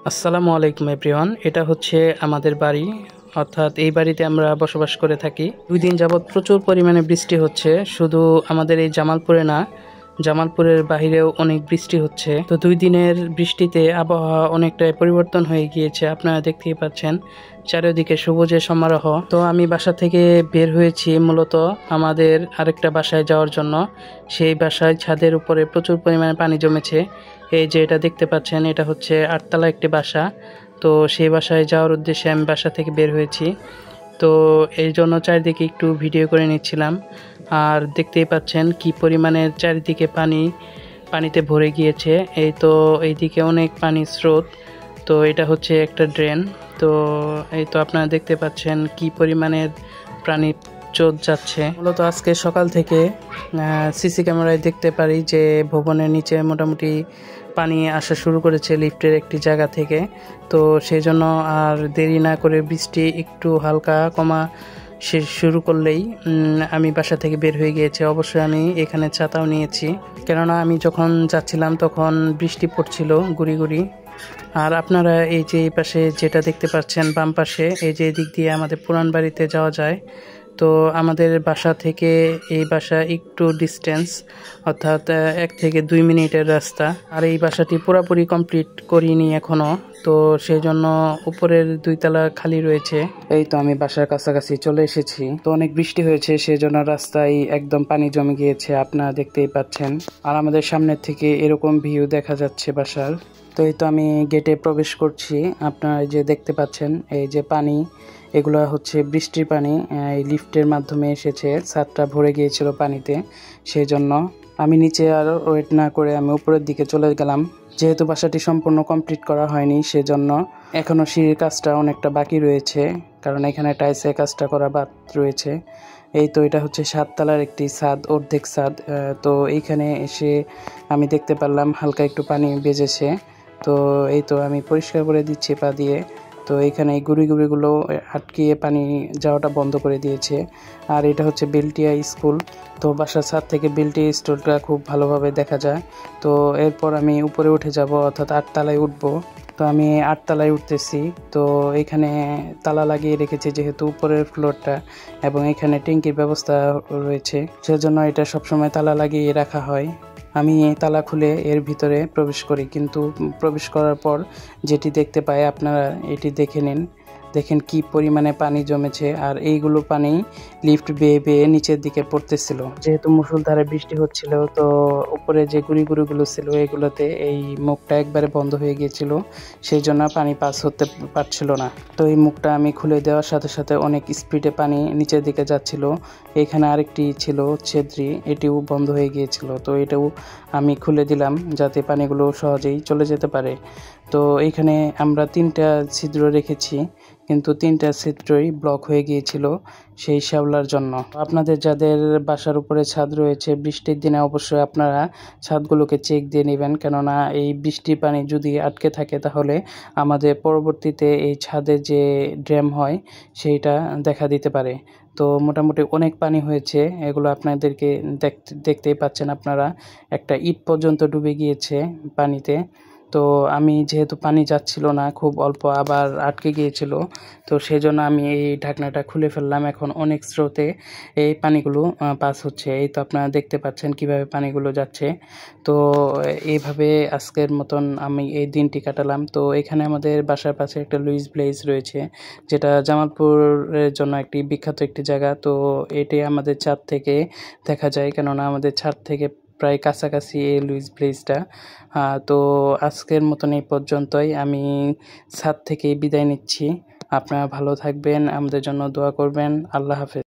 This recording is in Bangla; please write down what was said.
আসসালামু আলাইকুম এভরিওয়ান। এটা হচ্ছে আমাদের বাড়ি, অর্থাৎ এই বাড়িতে আমরা বসবাস করে থাকি। 2 দিন যাবৎ প্রচুর পরিমাণে বৃষ্টি হচ্ছে, শুধু আমাদের এই জামালপুরে না, জামালপুরের বাহিরেও অনেক বৃষ্টি হচ্ছে। তো 2 দিনের বৃষ্টিতে আবহাওয়া অনেকটাই পরিবর্তন হয়ে গিয়েছে, আপনারা দেখতেই পাচ্ছেন চারিদিকে সবুজের সমারোহ। তো আমি বাসা থেকে বের হয়েছি মূলত আমাদের আরেকটা বাসায় যাওয়ার জন্য। সেই বাসায় ছাদের উপরে প্রচুর পরিমাণে পানি জমেছে। এই যে এটা দেখতে পাচ্ছেন, এটা হচ্ছে 8তলা একটি বাসা। তো সেই বাসায় যাওয়ার উদ্দেশ্যে আমি বাসা থেকে বের হয়েছি। তো এই জন্য চারিদিকে একটু ভিডিও করে নিচ্ছিলাম। আর দেখতেই পাচ্ছেন কি পরিমাণের চারিদিকে পানিতে ভরে গিয়েছে। এই তো এইদিকে অনেক পানির স্রোত। তো এটা হচ্ছে একটা ড্রেন। তো এই তো আপনারা দেখতে পাচ্ছেন কি পরিমাণের প্রাণী স্রোত যাচ্ছে। মূলত আজকে সকাল থেকে সিসি ক্যামেরায় দেখতে পারি যে ভবনের নিচে মোটামুটি পানি আসা শুরু করেছে লিফটের একটি জায়গা থেকে। তো সেই জন্য আর দেরি না করে বৃষ্টি একটু হালকা কমা শুরু করলেই আমি বাসা থেকে বের হয়ে গিয়েছি। অবশ্যই আমি এখানে ছাতাও নিয়েছি, কেননা আমি যখন যাচ্ছিলাম তখন বৃষ্টি পড়ছিল গুড়ি গুড়ি। আর আপনারা এই যে এই পাশে যেটা দেখতে পাচ্ছেন বাম পাশে, এই যে দিক দিয়ে আমাদের পুরান বাড়িতে যাওয়া যায়। তো আমাদের বাসা থেকে এই বাসা একটু ডিস্টেন্স, অর্থাৎ 1 থেকে 2 মিনিটের রাস্তা। আর এই বাসাটি পুরোপুরি কমপ্লিট করিনি এখনো, তো সেই জন্য উপরের 2 তলা খালি রয়েছে। এই তো আমি বাসার কাছাকাছি চলে এসেছি। তো অনেক বৃষ্টি হয়েছে, সেই জন্য রাস্তায় একদম পানি জমে গিয়েছে, আপনারা দেখতেই পাচ্ছেন। আর আমাদের সামনের থেকে এরকম ভিউ দেখা যাচ্ছে বাসার। তো এই তো আমি গেটে প্রবেশ করছি। আপনারা যে দেখতে পাচ্ছেন এই যে পানি, এগুলো হচ্ছে বৃষ্টির পানি। এই লিফটের মাধ্যমে এসেছে, ছাদটা ভরে গিয়েছিল পানিতে, সেই জন্য আমি নিচে আর ওয়েট না করে আমি উপরের দিকে চলে গেলাম। যেহেতু বাসাটি সম্পূর্ণ কমপ্লিট করা হয়নি, সেজন্য এখনও সিঁড়ির কাজটা অনেকটা বাকি রয়েছে, কারণ এখানে টাইলসের কাজটা করা বাদ রয়েছে। এই তো এটা হচ্ছে 7 তলার একটি ছাদ, অর্ধেক ছাদ। তো এইখানে এসে আমি দেখতে পারলাম হালকা একটু পানি বেজেছে। তো এই তো আমি পরিষ্কার করে দিচ্ছি পা দিয়ে। তো এখানে এই গুড়িগুলো আটকিয়ে পানি যাওয়াটা বন্ধ করে দিয়েছে। আর এটা হচ্ছে বেলটিয়া স্কুল। তো বাসার ছাদ থেকে বেলটিয়া স্কুলটা খুব ভালোভাবে দেখা যায়। তো এরপর আমি উপরে উঠে যাব, অর্থাৎ 8 তলায় উঠবো। তো আমি 8 তলায় উঠতেছি। তো এখানে তালা লাগিয়ে রেখেছি যেহেতু উপরের ফ্লোরটা, এবং এখানে ট্যাঙ্কির ব্যবস্থা রয়েছে, সেজন্য এটা সবসময় তালা লাগিয়ে রাখা হয়। আমি তালা খুলে এর ভিতরে প্রবেশ করি, কিন্তু প্রবেশ করার পর যেটি দেখতে পাই আপনারা এটি দেখে নিন। দেখেন কি পরিমাণে পানি জমেছে, আর এইগুলো পানি লিফট বেয়ে বেয়ে নিচের দিকে পড়তেছিল। যেহেতু মুষলধারে বৃষ্টি হচ্ছিল, তো উপরে যে গুঁড়িগুলো ছিল এগুলোতে এই মুখটা একবারে বন্ধ হয়ে গিয়েছিল, সেই জন্য পানি পাস হতে পারছিল না। তো এই মুখটা আমি খুলে দেওয়ার সাথে সাথে অনেক স্পিডে পানি নিচের দিকে যাচ্ছিল। এখানে আরেকটি ছিল ছেদ্রি, এটিও বন্ধ হয়ে গিয়েছিল। তো এটাও আমি খুলে দিলাম যাতে পানিগুলো সহজেই চলে যেতে পারে। তো এইখানে আমরা 3টা ছিদ্র রেখেছি, কিন্তু 3টা ছিদ্রই ব্লক হয়ে গিয়েছিল সেই শ্যাওলার জন্য। আপনাদের যাদের বাসার উপরে ছাদ রয়েছে, বৃষ্টির দিনে অবশ্যই আপনারা ছাদগুলোকে চেক দিয়ে নেবেন, কেননা এই বৃষ্টির পানি যদি আটকে থাকে তাহলে আমাদের পরবর্তীতে এই ছাদে যে ড্যাম হয় সেইটা দেখা দিতে পারে। তো মোটামুটি অনেক পানি হয়েছে, এগুলো আপনাদেরকে দেখতেই পাচ্ছেন আপনারা। একটা ইট পর্যন্ত ডুবে গিয়েছে পানিতে। তো আমি যেহেতু পানি যাচ্ছিল না, খুব অল্প আবার আটকে গিয়েছিল, তো সেজন্য আমি এই ঢাকনাটা খুলে ফেললাম। এখন অনেক স্রোতে এই পানিগুলো পাস হচ্ছে। এই তো আপনারা দেখতে পাচ্ছেন কিভাবে পানিগুলো যাচ্ছে। তো এইভাবে আজকের মতন আমি এই দিনটি কাটালাম। তো এখানে আমাদের বাসার পাশে একটা লুইস ভিলেজ রয়েছে, যেটা জামালপুরের জন্য একটি বিখ্যাত একটি জায়গা। তো এটি আমাদের ছাদ থেকে দেখা যায়, কেননা আমাদের ছাদ থেকে প্রায় কাছাকাছি এই লুইস ভিলেজটা। তো আজকের মতন এই পর্যন্তই, আমি ছাদ থেকে বিদায় নিচ্ছি। আপনারা ভালো থাকবেন, আমাদের জন্য দোয়া করবেন। আল্লাহ হাফেজ।